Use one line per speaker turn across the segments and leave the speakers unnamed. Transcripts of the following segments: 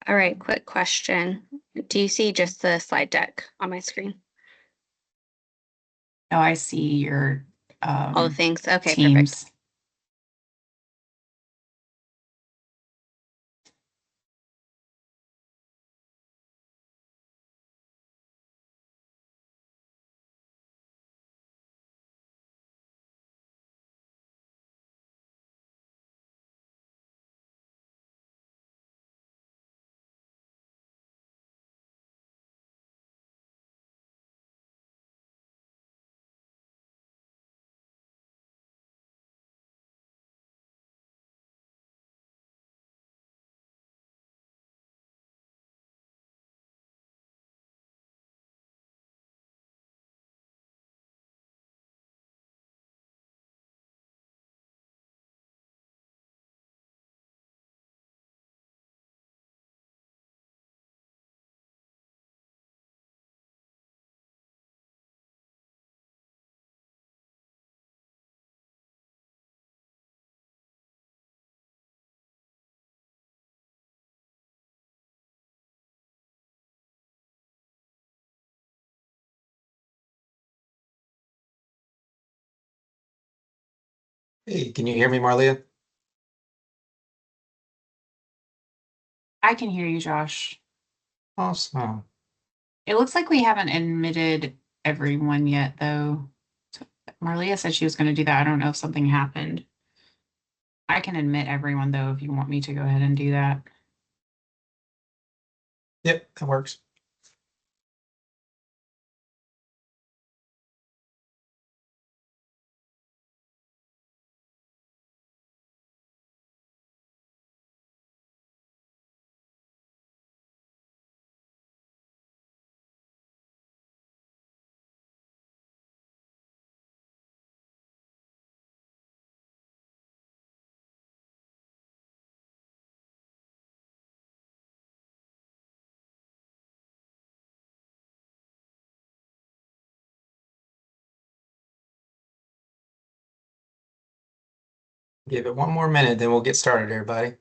All right, quick question. Do you see just the slide deck on my screen?
No, I see your
All the things? Okay,
teams.
perfect.
Hey, can you hear me, Marlia?
I can hear you, Josh.
Awesome.
It looks like we haven't admitted everyone yet, though. So Marlia said she was going to do that. I don't know if something happened. I can admit everyone, though, if you want me to go ahead and do that.
Yep, that works. Give it one more minute, then we'll get started, everybody.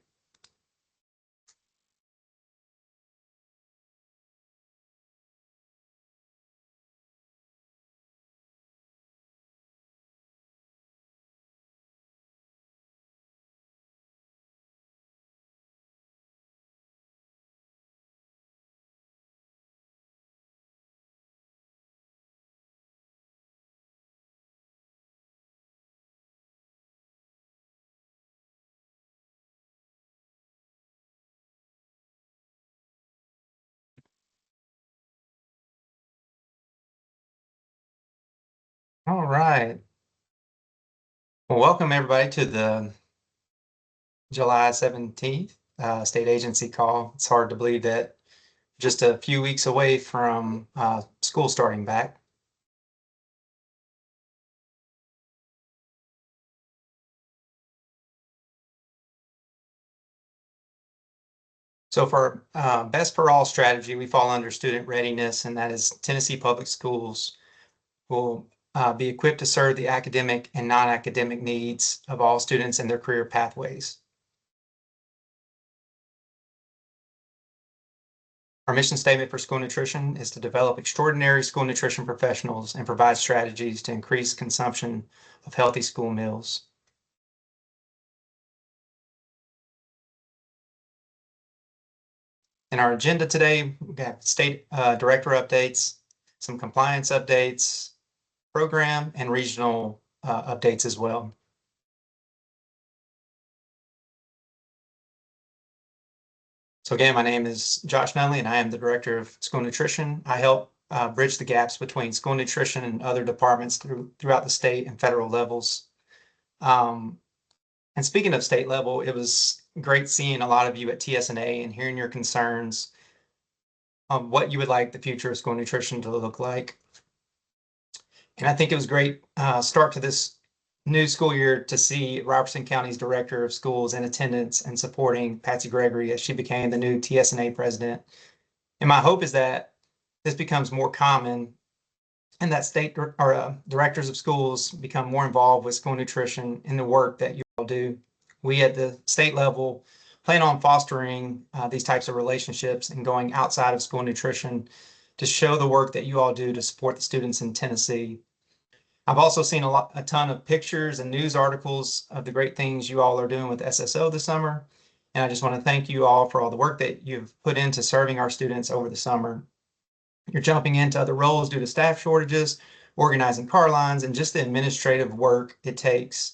All right. Well, welcome everybody to the July 17th state agency call. It's hard to believe that just a few weeks away from school starting back. So for Best for All strategy, we fall under student readiness, and that is Tennessee Public Schools will be equipped to serve the academic and non-academic needs of all students in their career pathways. Our mission statement for school nutrition is to develop extraordinary school nutrition professionals and provide strategies to increase consumption of healthy school meals. In our agenda today, we got state director updates, some compliance updates, program and regional updates as well. So again, my name is Josh Nunley, and I am the Director of School Nutrition. I help bridge the gaps between school nutrition and other departments throughout the state and federal levels. And speaking of state level, it was great seeing a lot of you at TSNA and hearing your concerns on what you would like the future of school nutrition to look like. And I think it was great start to this new school year to see Robertson County's Director of Schools in attendance and supporting Patsy Gregory as she became the new TSNA president. And my hope is that this becomes more common and that state or directors of schools become more involved with school nutrition in the work that you all do. We at the state level plan on fostering these types of relationships and going outside of school nutrition to show the work that you all do to support the students in Tennessee. I've also seen a ton of pictures and news articles of the great things you all are doing with SSO this summer. And I just want to thank you all for all the work that you've put into serving our students over the summer. You're jumping into other roles due to staff shortages, organizing car lines, and just the administrative work it takes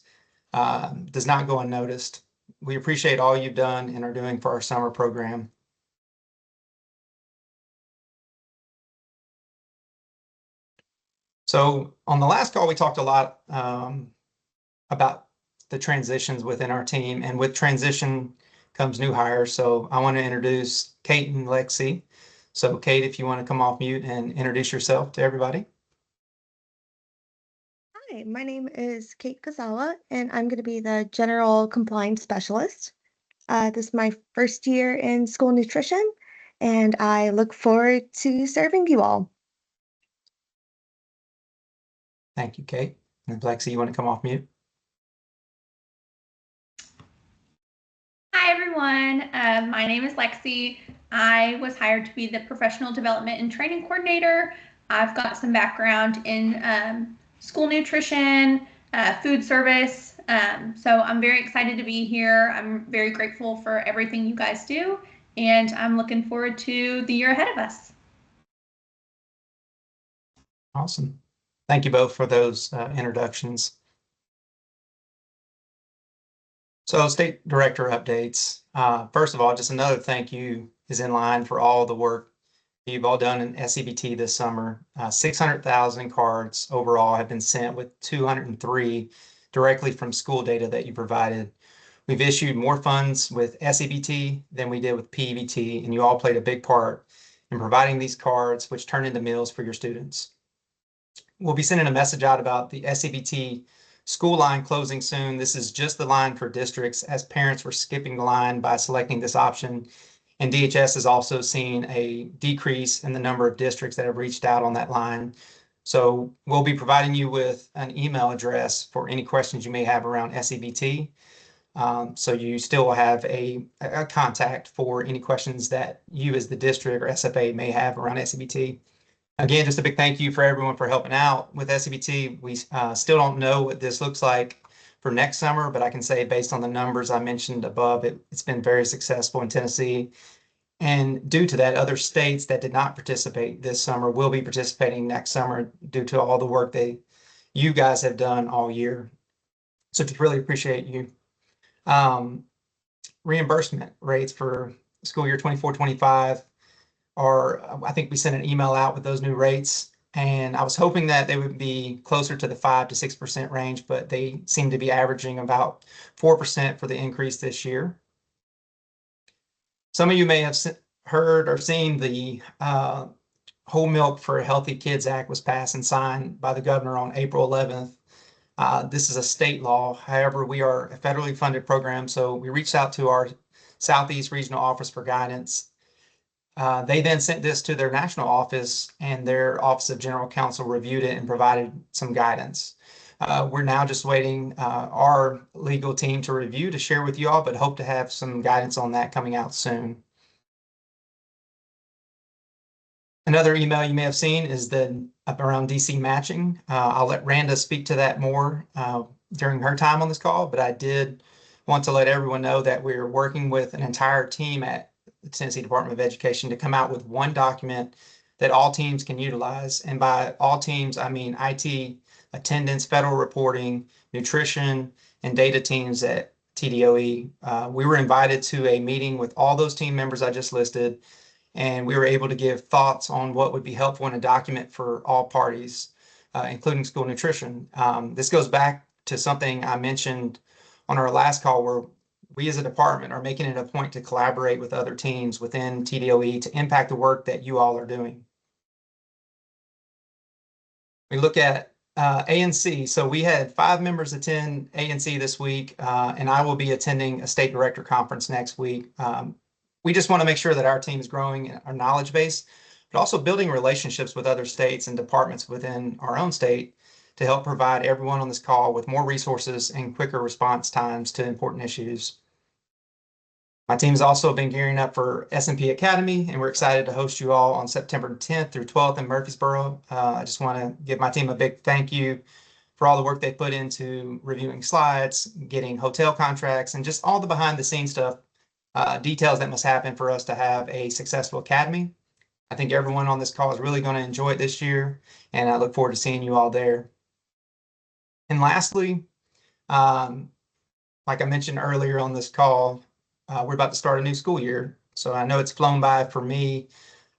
does not go unnoticed. We appreciate all you've done and are doing for our summer program. So on the last call, we talked a lot about the transitions within our team, and with transition comes new hires. So I want to introduce Kate and Lexi. So Kate, if you want to come off mute and introduce yourself to everybody.
Hi, my name is Kate Gazawa, and I'm going to be the General Compliance Specialist. This is my first year in school nutrition, and I look forward to serving you all.
Thank you, Kate. And Lexi, you want to come off mute?
Hi, everyone. My name is Lexi. I was hired to be the Professional Development and Training Coordinator. I've got some background in school nutrition, food service. So I'm very excited to be here. I'm very grateful for everything you guys do, and I'm looking forward to the year ahead of us.
Awesome. Thank you both for those introductions. So state director updates. First of all, just another thank you is in line for all the work you've all done in SEBT this summer. 600,000 cards overall have been sent, with 203 directly from school data that you provided. We've issued more funds with SEBT than we did with PEBT, and you all played a big part in providing these cards, which turn into meals for your students. We'll be sending a message out about the SEBT school line closing soon. This is just the line for districts, as parents were skipping the line by selecting this option. And DHS has also seen a decrease in the number of districts that have reached out on that line. So we'll be providing you with an email address for any questions you may have around SEBT. So you still will have a contact for any questions that you as the district or SFA may have around SEBT. Again, just a big thank you for everyone for helping out with SEBT. We still don't know what this looks like for next summer, but I can say based on the numbers I mentioned above, it's been very successful in Tennessee. And due to that, other states that did not participate this summer will be participating next summer due to all the work you guys have done all year. So just really appreciate you. Reimbursement rates for school year 24-25 are, I think we sent an email out with those new rates, and I was hoping that they would be closer to the 5 to 6% range, but they seem to be averaging about 4% for the increase this year. Some of you may have heard or seen the Whole Milk for Healthy Kids Act was passed and signed by the governor on April 11th. This is a state law. However, we are a federally funded program, so we reached out to our Southeast Regional Office for guidance. They then sent this to their national office, and their Office of General Counsel reviewed it and provided some guidance. We're now just waiting our legal team to review to share with you all, but hope to have some guidance on that coming out soon. Another email you may have seen is around DC matching. I'll let Randa speak to that more during her time on this call, but I did want to let everyone know that we're working with an entire team at the Tennessee Department of Education to come out with one document that all teams can utilize. And by all teams, I mean IT, attendance, federal reporting, nutrition, and data teams at TDOE. We were invited to a meeting with all those team members I just listed, and we were able to give thoughts on what would be helpful in a document for all parties, including school nutrition. This goes back to something I mentioned on our last call, where we as a department are making it a point to collaborate with other teams within TDOE to impact the work that you all are doing. We look at ANC. So we had 5 members attend ANC this week, and I will be attending a state director conference next week. We just want to make sure that our team is growing our knowledge base, but also building relationships with other states and departments within our own state to help provide everyone on this call with more resources and quicker response times to important issues. My team's also been gearing up for S&P Academy, and we're excited to host you all on September 10th through 12th in Murfreesboro. I just want to give my team a big thank you for all the work they put into reviewing slides, getting hotel contracts, and just all the behind the scenes stuff, details that must happen for us to have a successful academy. I think everyone on this call is really going to enjoy it this year, and I look forward to seeing you all there. And lastly, like I mentioned earlier on this call, we're about to start a new school year. So I know it's flown by for me.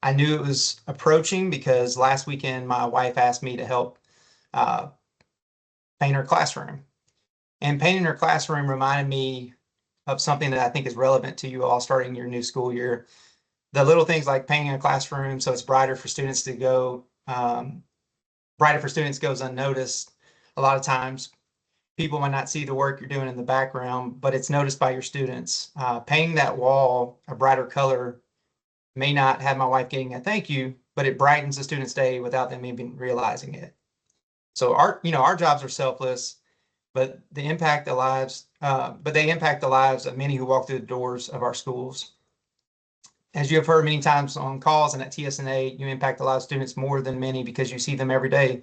I knew it was approaching because last weekend my wife asked me to help paint her classroom. And painting her classroom reminded me of something that I think is relevant to you all starting your new school year. The little things like painting a classroom so it's brighter for students to go, brighter for students goes unnoticed. A lot of times people might not see the work you're doing in the background, but it's noticed by your students. Painting that wall a brighter color may not have my wife getting a thank you, but it brightens the student's day without them even realizing it. So our jobs are selfless, but they impact the lives of many who walk through the doors of our schools. As you have heard many times on calls and at TSNA, you impact a lot of students more than many because you see them every day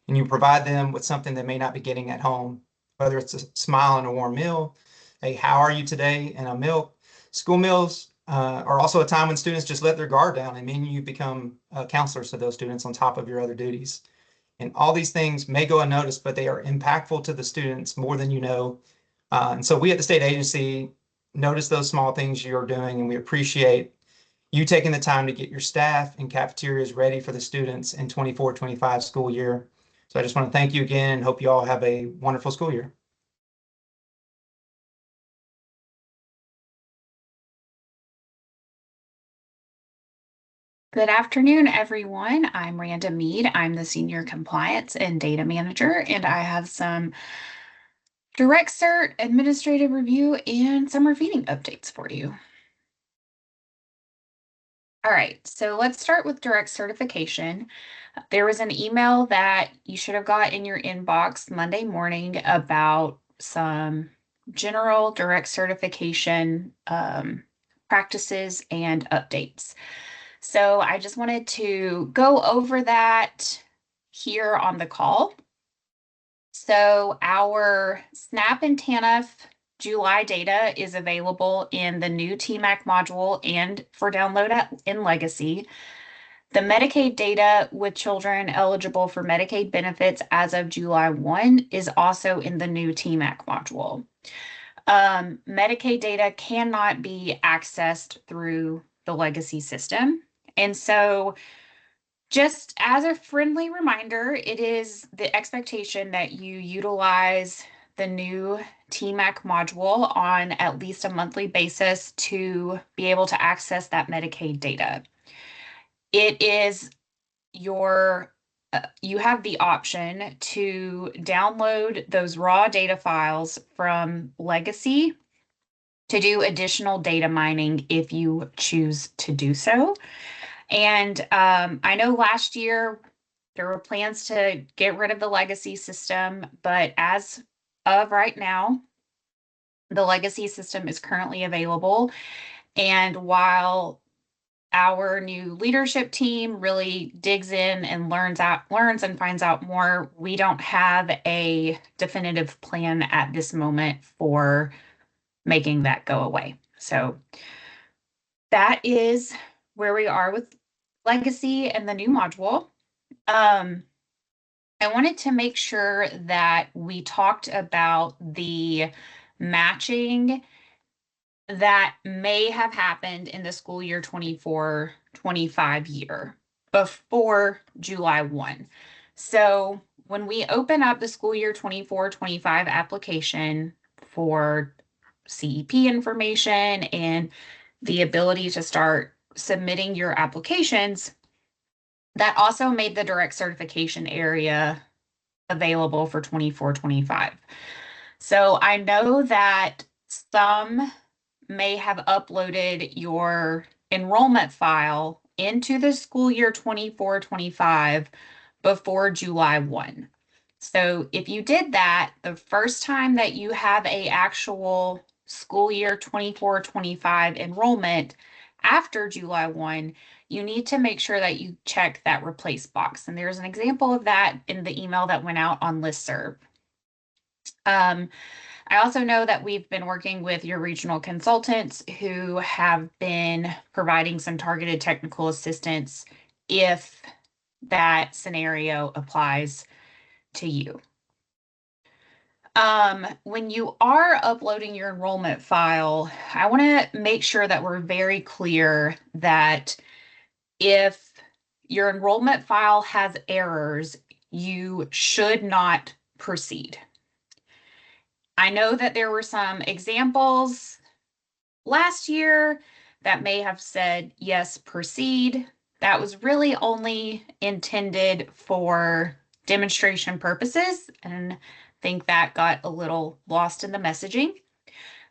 and you provide them with something they may not be getting at home, whether it's a smile and a warm meal, a how are you today, and a milk. School meals are also a time when students just let their guard down and mean you become counselors to those students on top of your other duties. And all these things may go unnoticed, but they are impactful to the students more than you know. And so we at the state agency notice those small things you're doing, and we appreciate you taking the time to get your staff and cafeterias ready for the students in 24-25 school year. So I just want to thank you again and hope you all have a wonderful school year.
Good afternoon, everyone. I'm Randa Mead. I'm the Senior Compliance and Data Manager, and I have some direct cert, administrative review, and summer feeding updates for you. All right, so let's start with direct certification. There was an email that you should have got in your inbox Monday morning about some general direct certification practices and updates. So I just wanted to go over that here on the call. So our SNAP and TANF July data is available in the new TMAC module and for download in Legacy. The Medicaid data with children eligible for Medicaid benefits as of July 1 is also in the new TMAC module. Medicaid data cannot be accessed through the Legacy system. And so just as a friendly reminder, it is the expectation that you utilize the new TMAC module on at least a monthly basis to be able to access that Medicaid data. It is you have the option to download those raw data files from Legacy to do additional data mining if you choose to do so. And I know last year there were plans to get rid of the Legacy system, but as of right now, the Legacy system is currently available. And while our new leadership team really digs in and learns and finds out more, we don't have a definitive plan at this moment for making that go away. So that is where we are with Legacy and the new module. I wanted to make sure that we talked about the matching that may have happened in the school year 24-25 year before July 1. So when we open up the school year 24-25 application for CEP information and the ability to start submitting your applications, that also made the direct certification area available for 24-25. So I know that some may have uploaded your enrollment file into the school year 24-25 before July 1. So if you did that, the first time that you have a actual school year 24-25 enrollment after July 1, you need to make sure that you check that replace box. And there's an example of that in the email that went out on listserv. I also know that we've been working with your regional consultants who have been providing some targeted technical assistance if that scenario applies to you. When you are uploading your enrollment file, I want to make sure that we're very clear that if your enrollment file has errors, you should not proceed. I know that there were some examples last year that may have said, yes, proceed. That was really only intended for demonstration purposes, and I think that got a little lost in the messaging.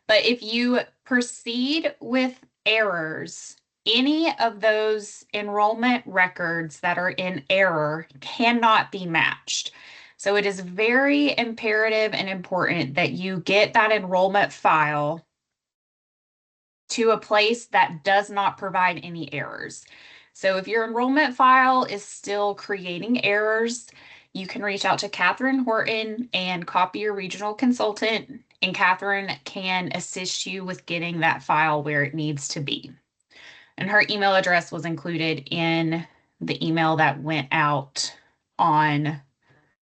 But if you proceed with errors, any of those enrollment records that are in error cannot be matched. So it is very imperative and important that you get that enrollment file to a place that does not provide any errors. So if your enrollment file is still creating errors, you can reach out to Catherine Horton and copy your regional consultant, and Catherine can assist you with getting that file where it needs to be. And her email address was included in the email that went out on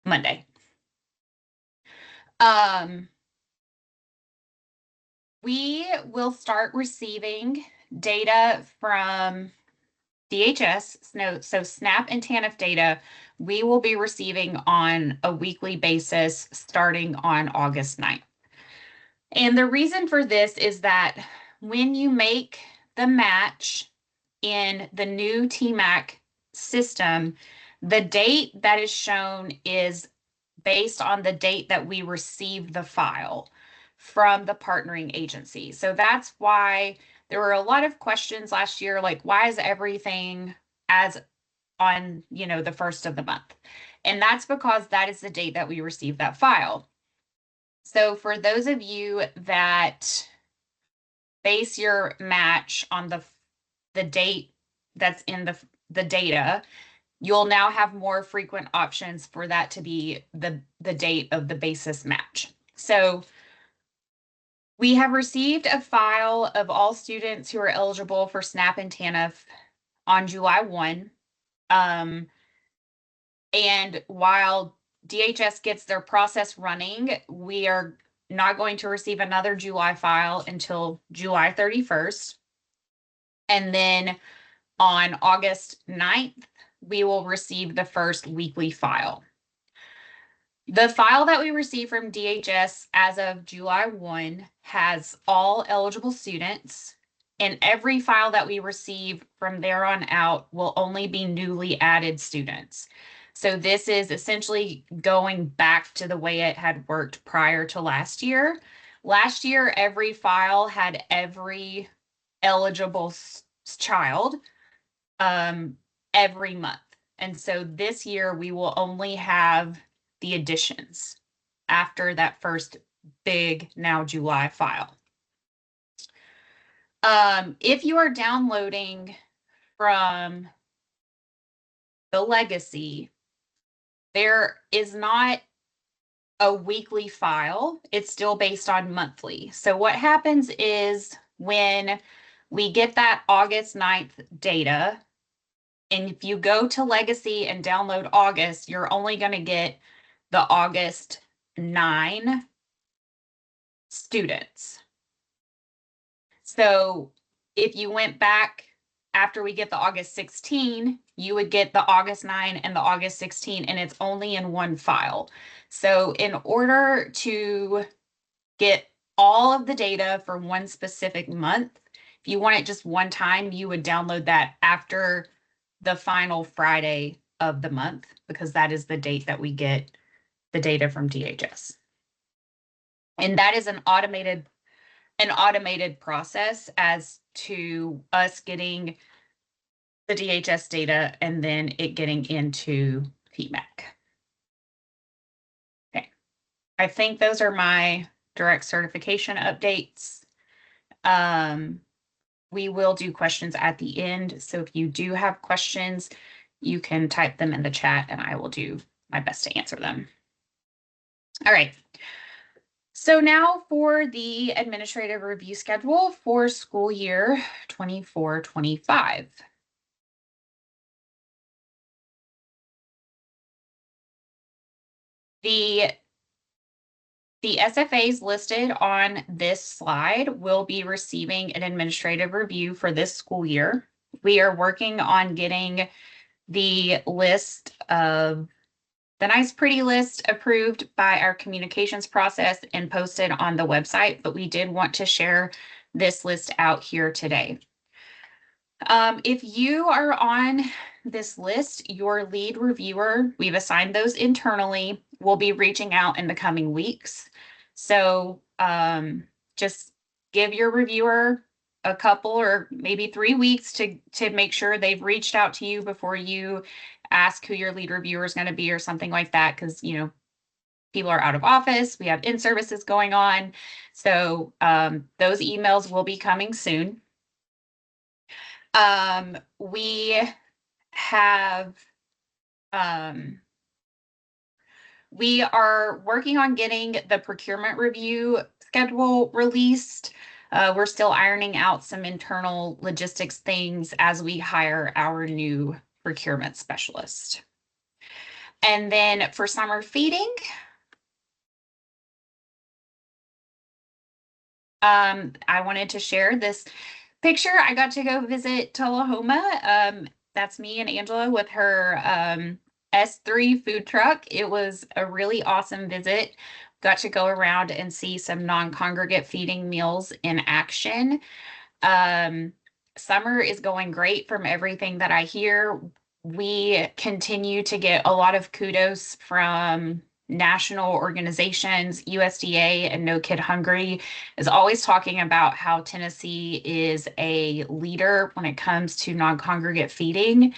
Monday. We will start receiving data from DHS, so SNAP and TANF data, we will be receiving on a weekly basis starting on August 9th. And the reason for this is that when you make the match in the new TMAC system, the date that is shown is based on the date that we received the file from the partnering agency. So that's why there were a lot of questions last year, like why is everything as on, the first of the month? And that's because that is the date that we received that file. So for those of you that base your match on the date that's in the data, you'll now have more frequent options for that to be the date of the basis match. So we have received a file of all students who are eligible for SNAP and TANF on July 1. And while DHS gets their process running, we are not going to receive another July file until July 31st. And then on August 9th, we will receive the first weekly file. The file that we received from DHS as of July 1 has all eligible students, and every file that we receive from there on out will only be newly added students. So this is essentially going back to the way it had worked prior to last year. Last year, every file had every eligible child every month. And so this year we will only have the additions after that first big now July file. If you are downloading from the legacy, there is not a weekly file. It's still based on monthly. So what happens is when we get that August 9th data, and if you go to Legacy and download August, you're only going to get the August 9 students. So if you went back after we get the August 16, you would get the August 9 and the August 16, and it's only in one file. So in order to get all of the data for one specific month, if you want it just one time, you would download that after the final Friday of the month, because that is the date that we get the data from DHS. And that is an automated process as to us getting the DHS data and then it getting into TMAC. Okay, I think those are my direct certification updates. We will do questions at the end. So if you do have questions, you can type them in the chat and I will do my best to answer them. All right. So now for the administrative review schedule for school year 24-25. The SFAs listed on this slide will be receiving an administrative review for this school year. We are working on getting the list of the nice pretty list approved by our communications process and posted on the website, but we did want to share this list out here today. If you are on this list, your lead reviewer, we've assigned those internally, will be reaching out in the coming weeks. So just give your reviewer a couple or maybe 3 weeks to make sure they've reached out to you before you ask who your lead reviewer is going to be or something like that, because you know people are out of office, we have in-services going on. So those emails will be coming soon. We have we are working on getting the procurement review schedule released. We're still ironing out some internal logistics things as we hire our new procurement specialist. And then for summer feeding, I wanted to share this picture. I got to go visit Tullahoma. That's me and Angela with her S3 food truck. It was a really awesome visit. Got to go around and see some non-congregate feeding meals in action. Summer is going great from everything that I hear. We continue to get a lot of kudos from national organizations. USDA and No Kid Hungry is always talking about how Tennessee is a leader when it comes to non-congregate feeding.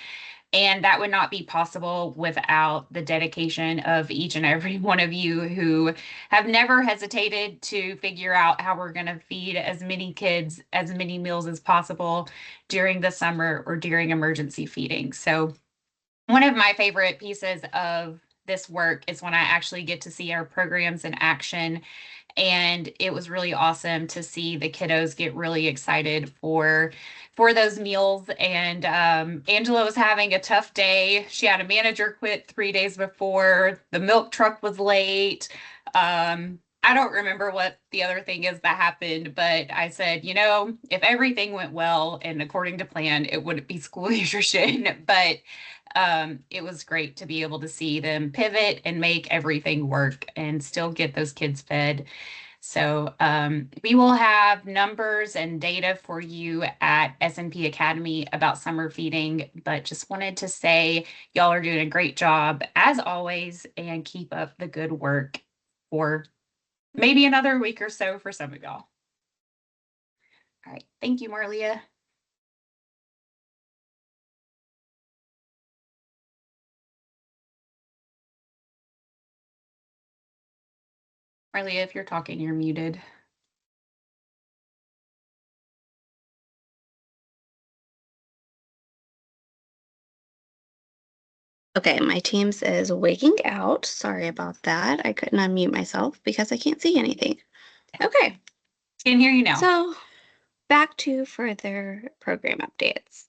And that would not be possible without the dedication of each and every one of you who have never hesitated to figure out how we're going to feed as many kids, as many meals as possible during the summer or during emergency feeding. So one of my favorite pieces of this work is when I actually get to see our programs in action. And it was really awesome to see the kiddos get really excited for those meals. And Angela was having a tough day. She had a manager quit 3 days before. The milk truck was late. I don't remember what the other thing is that happened, but I said, you know, if everything went well and according to plan, it wouldn't be school nutrition. But it was great to be able to see them pivot and make everything work and still get those kids fed. So we will have numbers and data for you at S&P Academy about summer feeding, but just wanted to say y'all are doing a great job as always, and keep up the good work for maybe another week or so for some of y'all. All right, thank you, Marlia. Marlia, if you're talking, you're muted.
Okay, my Teams is wigging out. Sorry about that. I couldn't unmute myself because I can't see anything. Okay.
Can hear you now.
So back to further program updates.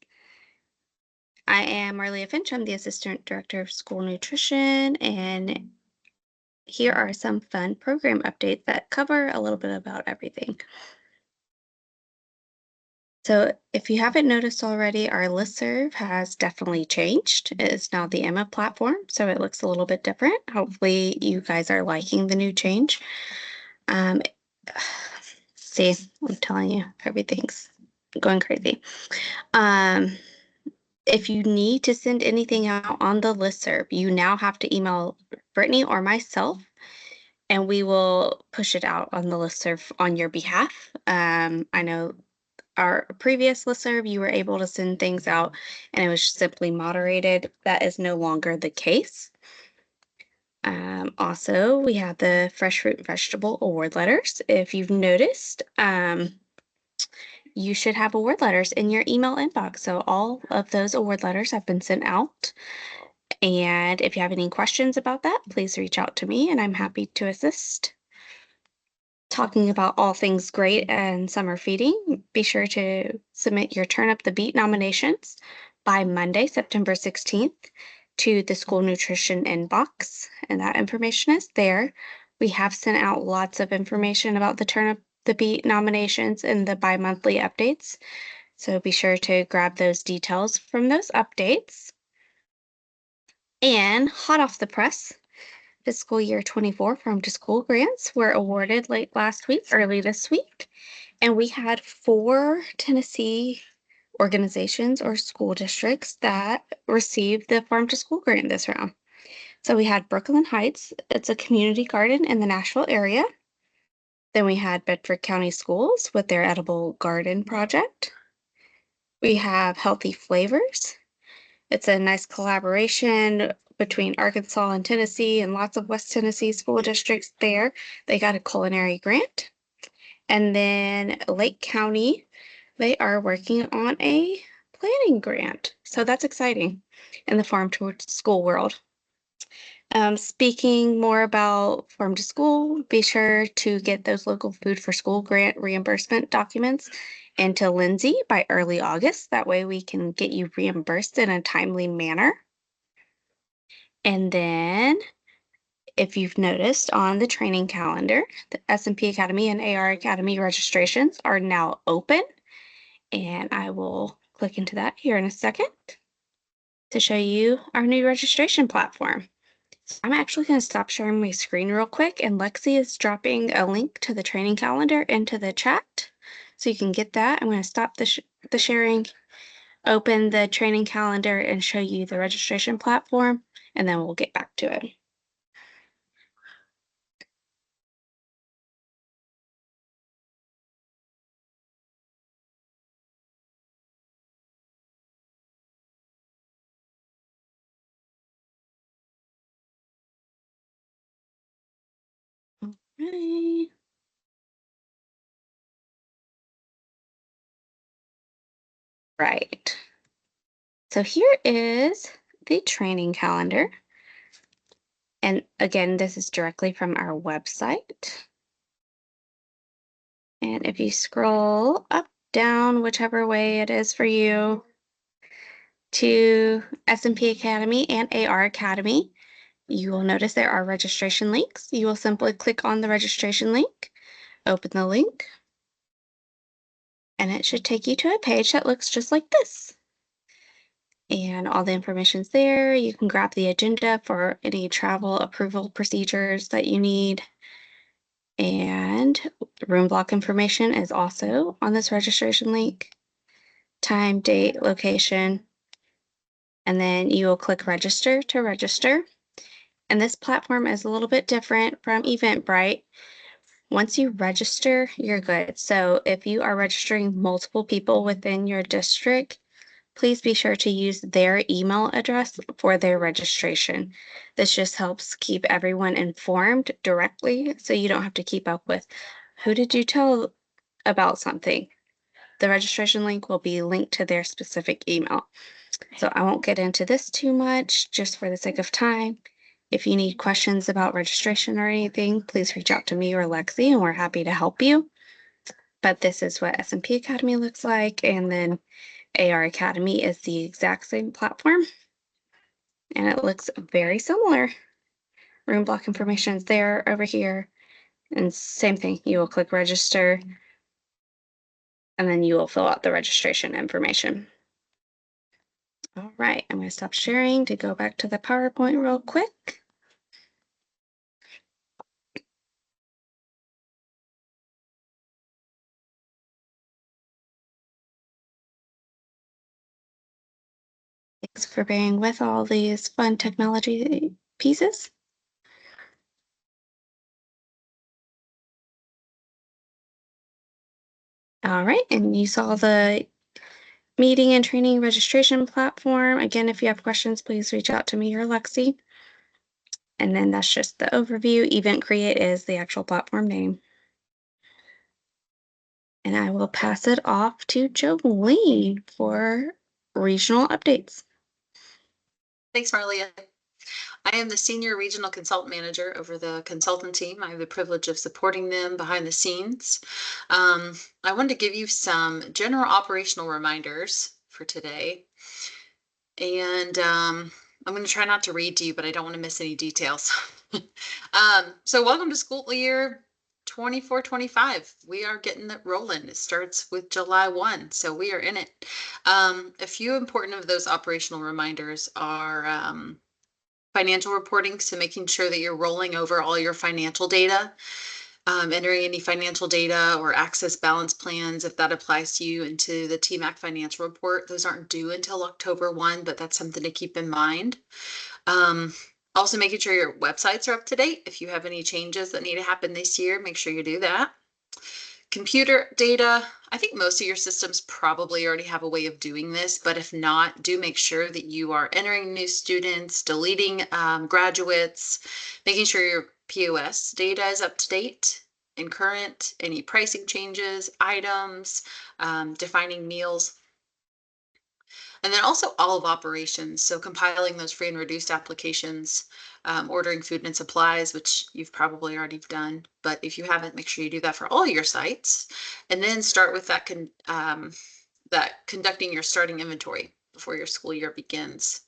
I am Marlia Finch. I'm the Assistant Director of School Nutrition, and here are some fun program updates that cover a little bit about everything. So if you haven't noticed already, our listserv has definitely changed. It is now the Emma platform, so it looks a little bit different. Hopefully you guys are liking the new change. See, I'm telling you, everything's going crazy. If you need to send anything out on the listserv, you now have to email Brittany or myself, and we will push it out on the listserv on your behalf. I know our previous listserv, you were able to send things out and it was simply moderated. That is no longer the case. Also, we have the fresh fruit and vegetable award letters. If you've noticed, you should have award letters in your email inbox. So all of those award letters have been sent out. And if you have any questions about that, please reach out to me and I'm happy to assist. Talking about all things great and summer feeding, be sure to submit your Turn Up the Beat nominations by Monday, September 16th to the school nutrition inbox, and that information is there. We have sent out lots of information about the Turn Up the Beat nominations and the bi-monthly updates, so be sure to grab those details from those updates. And hot off the press, fiscal year 24 Farm to School grants were awarded late last week, early this week, and we had 4 Tennessee organizations or school districts that received the Farm to School grant this round. So we had Brooklyn Heights, it's a community garden in the Nashville area. Then we had Bedford County Schools with their edible garden project. We have Healthy Flavors. It's a nice collaboration between Arkansas and Tennessee and lots of West Tennessee school districts there. They got a culinary grant. And then Lake County, they are working on a planning grant. So that's exciting in the farm to school world. Speaking more about farm to school, be sure to get those local food for school grant reimbursement documents into Lindsay by early August. That way we can get you reimbursed in a timely manner. And then if you've noticed on the training calendar, the S&P Academy and AR Academy registrations are now open. And I will click into that here in a second to show you our new registration platform. I'm actually going to stop sharing my screen real quick, and Lexi is dropping a link to the training calendar into the chat so you can get that. I'm going to stop the sharing, open the training calendar, and show you the registration platform, and then we'll get back to it. Right. Right. So here is the training calendar. And again, this is directly from our website. And if you scroll up, down, whichever way it is for you, to S&P Academy and AR Academy, you will notice there are registration links. You will simply click on the registration link, open the link, and it should take you to a page that looks just like this. And all the information's there. You can grab the agenda for any travel approval procedures that you need. And room block information is also on this registration link. Time, date, location. And then you will click register to register. And this platform is a little bit different from Eventbrite. Once you register, you're good. So if you are registering multiple people within your district, please be sure to use their email address for their registration. This just helps keep everyone informed directly so you don't have to keep up with who did you tell about something. The registration link will be linked to their specific email. So I won't get into this too much just for the sake of time. If you need questions about registration or anything, please reach out to me or Lexi and we're happy to help you. But this is what S&P Academy looks like, and then AR Academy is the exact same platform, and it looks very similar. Room block information is there over here, and same thing. You will click register, and then you will fill out the registration information. All right, I'm going to stop sharing to go back to the PowerPoint real quick. Thanks for bearing with all these fun technology pieces. All right, and you saw the meeting and training registration platform. Again, if you have questions, please reach out to me or Lexi. And then that's just the overview. Event Create is the actual platform name. And I will pass it off to Jolene for regional updates.
Thanks, Marlia. I am the Senior Regional Consultant Manager over the consultant team. I have the privilege of supporting them behind the scenes. I wanted to give you some general operational reminders for today. And I'm going to try not to read to you, but I don't want to miss any details. So welcome to school year 24-25. We are getting it rolling. It starts with July 1, so we are in it. A few important of those operational reminders are financial reporting, so making sure that you're rolling over all your financial data, entering any financial data or access balance plans, if that applies to you, into the TMAC financial report. Those aren't due until October 1, but that's something to keep in mind. Also making sure your websites are up to date. If you have any changes that need to happen this year, make sure you do that. Computer data, I think most of your systems probably already have a way of doing this, but if not, do make sure that you are entering new students, deleting graduates, making sure your POS data is up to date and current, any pricing changes, items, defining meals. And then also all of operations, so compiling those free and reduced applications, ordering food and supplies, which you've probably already done, but if you haven't, make sure you do that for all your sites. And then start with that, conducting your starting inventory before your school year begins.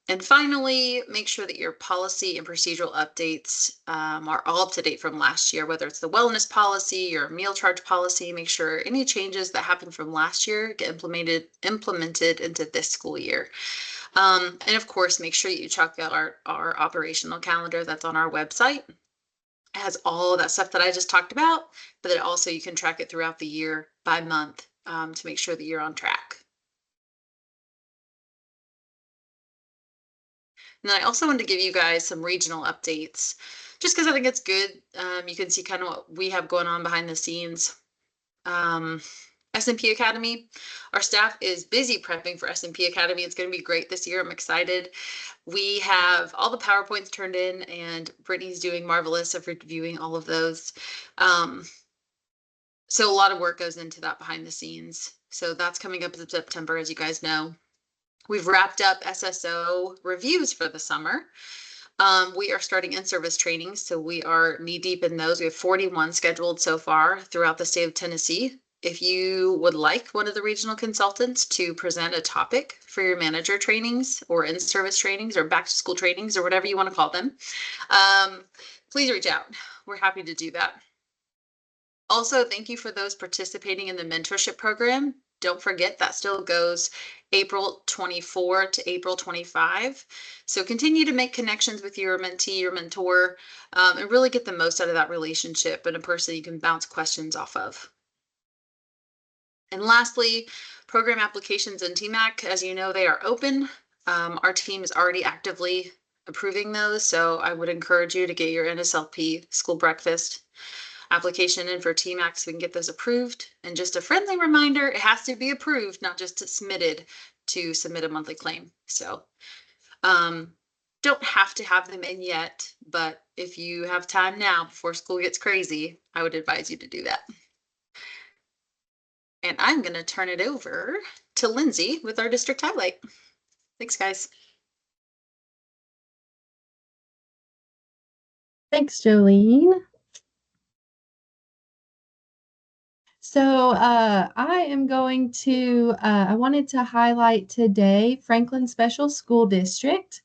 And finally, make sure that your policy and procedural updates are all up to date from last year, whether it's the wellness policy, your meal charge policy. Make sure any changes that happened from last year get implemented into this school year. And of course, make sure you check out our operational calendar that's on our website. It has all that stuff that I just talked about, but then also you can track it throughout the year by month to make sure that you're on track. And then I also wanted to give you guys some regional updates, just because I think it's good. You can see kind of what we have going on behind the scenes. S&P Academy, our staff is busy prepping for S&P Academy. It's going to be great this year. I'm excited. We have all the PowerPoints turned in, and Brittany's doing marvelous of reviewing all of those. So a lot of work goes into that behind the scenes. So that's coming up in September, as you guys know. We've wrapped up SSO reviews for the summer. We are starting in-service trainings, so we are knee-deep in those. We have 41 scheduled so far throughout the state of Tennessee. If you would like one of the regional consultants to present a topic for your manager trainings or in-service trainings or back-to-school trainings or whatever you want to call them, please reach out. We're happy to do that. Also, thank you for those participating in the mentorship program. Don't forget that still goes April 24 to April 25. So continue to make connections with your mentee, your mentor, and really get the most out of that relationship and a person you can bounce questions off of. And lastly, program applications in TMAC, as you know, they are open. Our team is already actively approving those, so I would encourage you to get your NSLP school breakfast application in for TMAC so we can get those approved. And just a friendly reminder, it has to be approved, not just submitted to submit a monthly claim. So don't have to have them in yet, but if you have time now before school gets crazy, I would advise you to do that. And I'm going to turn it over to Lindsay with our district highlight. Thanks, guys.
Thanks, Jolene. So I am going to, I wanted to highlight today Franklin Special School District.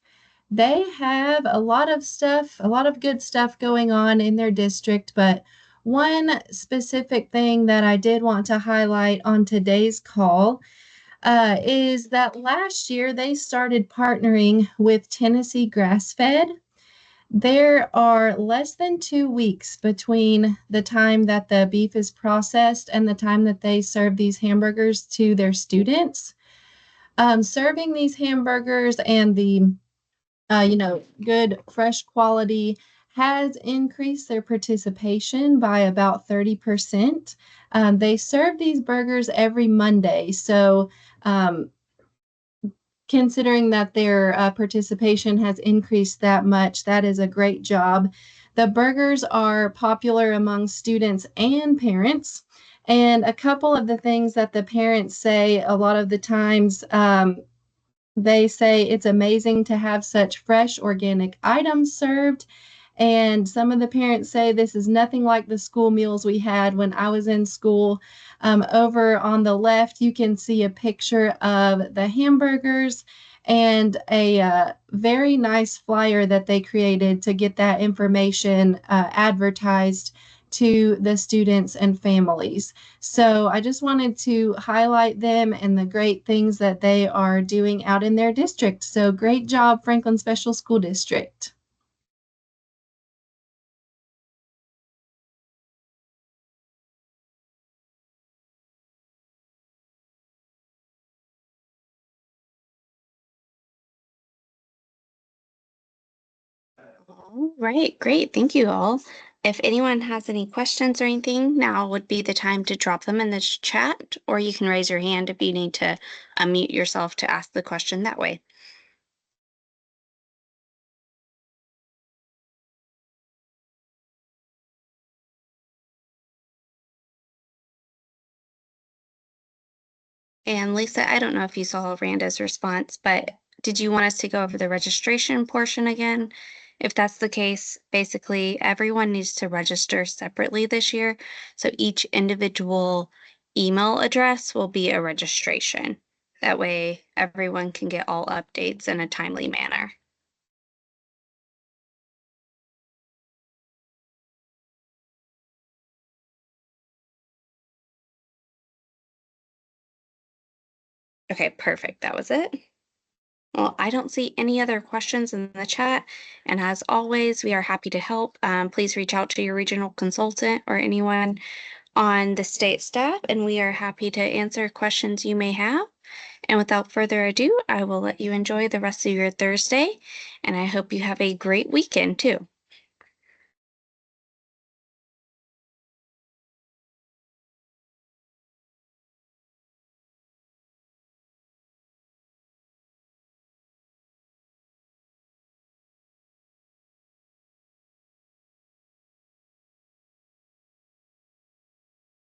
They have a lot of stuff, a lot of good stuff going on in their district, but one specific thing that I did want to highlight on today's call is that last year they started partnering with Tennessee Grass-Fed. There are less than 2 weeks between the time that the beef is processed and the time that they serve these hamburgers to their students. Serving these hamburgers and the, good fresh quality has increased their participation by about 30%. They serve these burgers every Monday. So considering that their participation has increased that much. That is a great job. The burgers are popular among students and parents. And a couple of the things that the parents say a lot of the times, they say it's amazing to have such fresh organic items served. And some of the parents say this is nothing like the school meals we had when I was in school. Over on the left, you can see a picture of the hamburgers and a very nice flyer that they created to get that information advertised to the students and families. So I just wanted to highlight them and the great things that they are doing out in their district. So great job, Franklin Special School District.
All right, great. Thank you all. If anyone has any questions or anything, now would be the time to drop them in the chat, or you can raise your hand if you need to unmute yourself to ask the question that way. And Lisa, I don't know if you saw Randa's response, but did you want us to go over the registration portion again? If that's the case, basically everyone needs to register separately this year. So each individual email address will be a registration. That way everyone can get all updates in a timely manner. Okay, perfect. That was it. Well, I don't see any other questions in the chat. And as always, we are happy to help. Please reach out to your regional consultant or anyone on the state staff, and we are happy to answer questions you may have. And without further ado, I will let you enjoy the rest of your Thursday, and I hope you have a great weekend too.